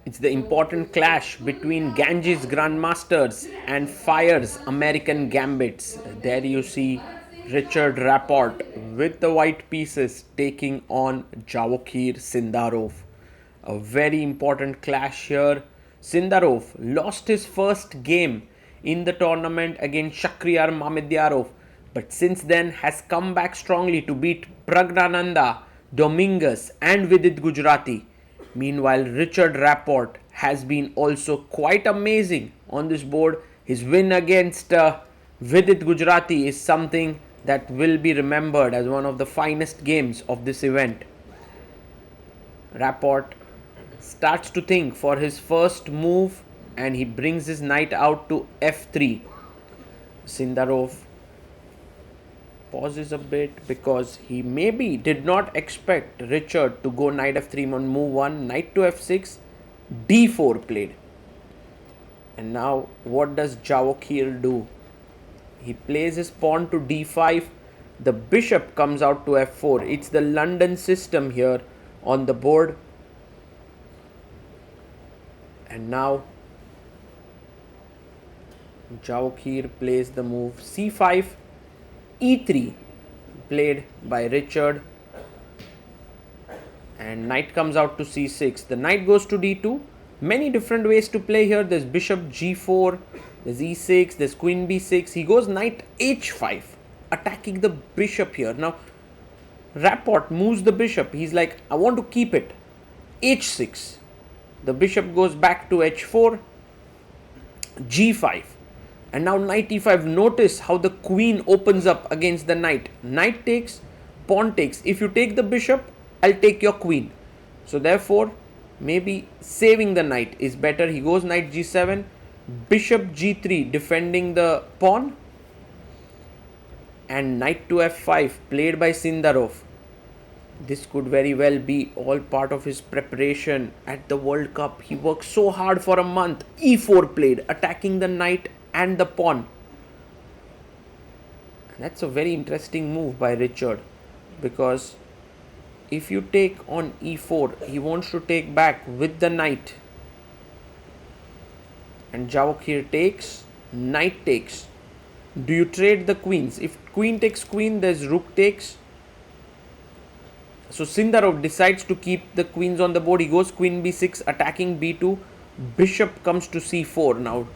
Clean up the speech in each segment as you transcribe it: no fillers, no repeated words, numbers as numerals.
It's the important clash between Ganges Grandmasters and Fyers American Gambits. There you see Richard Rapport with the white pieces taking on Javokhir Sindarov. A very important clash here. Sindarov lost his first game in the tournament against Shakhriyar Mamedyarov, but since then has come back strongly to beat Pragnananda, Dominguez and Vidit Gujarati. Meanwhile, Richard Rapport has been also quite amazing on this board. His win against Vidit Gujarati is something that will be remembered as one of the finest games of this event. Rapport starts to think for his first move and he brings his knight out to f3. Sindarov pauses a bit because he maybe did not expect Richard to go knight f3 on move 1, knight to f6, d4 played. And now what does Javokhir do? He plays his pawn to d5, the bishop comes out to f4. It's the London system here on the board. And now Javokhir plays the move c5, e3 played by Richard, and knight comes out to c6. The knight goes to d2. Many different ways to play here. There's bishop g4, there's e6, there's queen b6. He goes knight h5, attacking the bishop here. Now Rapport moves the bishop. He's like, I want to keep it. h6. The bishop goes back to h4, g5. And now knight e5. Notice how the queen opens up against the knight. Knight takes, pawn takes. If you take the bishop, I'll take your queen. So therefore, maybe saving the knight is better. He goes knight g7, bishop g3 defending the pawn, and knight to f5 played by Sindarov. This could very well be all part of his preparation at the World Cup. He worked so hard for a month. e4 played, attacking the knight and the pawn. That's a very interesting move by Richard, because if you take on e4, he wants to take back with the knight. And Javokhir takes, knight takes. Do you trade the queens? If queen takes queen, there's rook takes. So Sindarov decides to keep the queens on the board. He goes queen b6, attacking b2. Bishop comes to c4. Now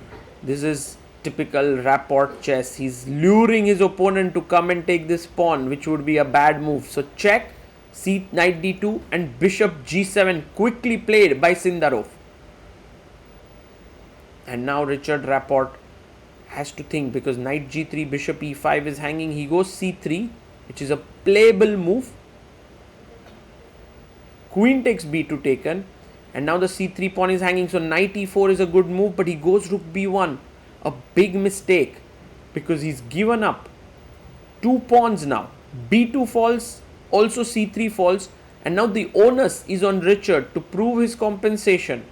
this is typical Rapport chess. He's luring his opponent to come and take this pawn, which would be a bad move. So check, c knight d2, and bishop g7 quickly played by Sindarov. And now Richard Rapport has to think, because knight g3, bishop e5 is hanging. He goes c3, which is a playable move. Queen takes b2 taken, and now the c3 pawn is hanging. So knight e4 is a good move, but he goes rook b1. A big mistake, because he's given up 2 pawns now. b2 falls, also c3 falls, and now the onus is on Richard to prove his compensation.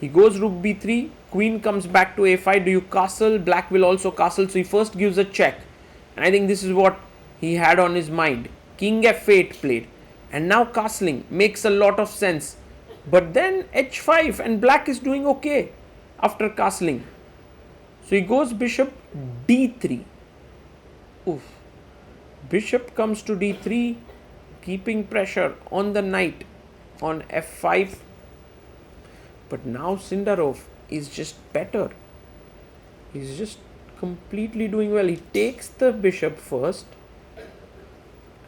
He goes rook b3, queen comes back to a5. Do you castle? Black will also castle, so he first gives a check. And I think this is what he had on his mind. King f8 played, and now castling makes a lot of sense. But then h5, and black is doing okay after castling. So he goes bishop d3. Oof. Bishop comes to d3, keeping pressure on the knight on f5. But now Sindarov is just better. He's just completely doing well. He takes the bishop first,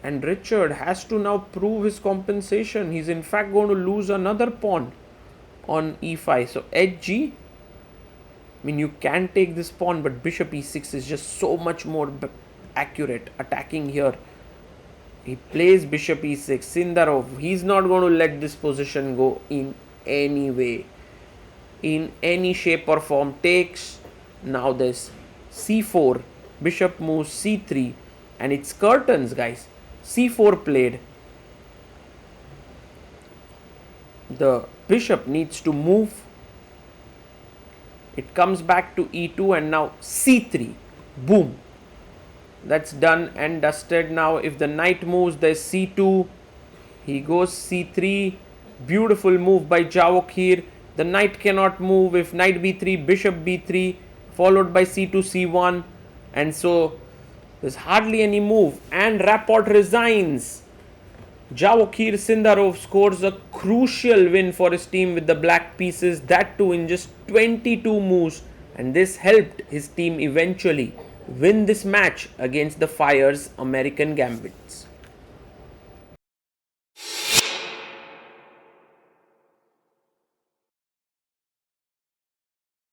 and Richard has to now prove his compensation. He's in fact going to lose another pawn on e5. So hg, I mean, you can take this pawn, but bishop e6 is just so much more accurate attacking here. He plays bishop e6. Sindarov, he's not going to let this position go in any way, in any shape or form. Takes. Now this c4, bishop moves c3, and it's curtains, guys. c4 played. The bishop needs to move. It comes back to e2, and now c3. Boom. That's done and dusted. Now if the knight moves, there's c2. He goes c3. Beautiful move by Javokhir. The knight cannot move. If knight b3, bishop b3, followed by c2, c1, and so there's hardly any move. And Rapport resigns. Javokhir Sindarov scores a crucial win for his team with the black pieces, that too in just 22 moves, and this helped his team eventually win this match against the Fyers American Gambits.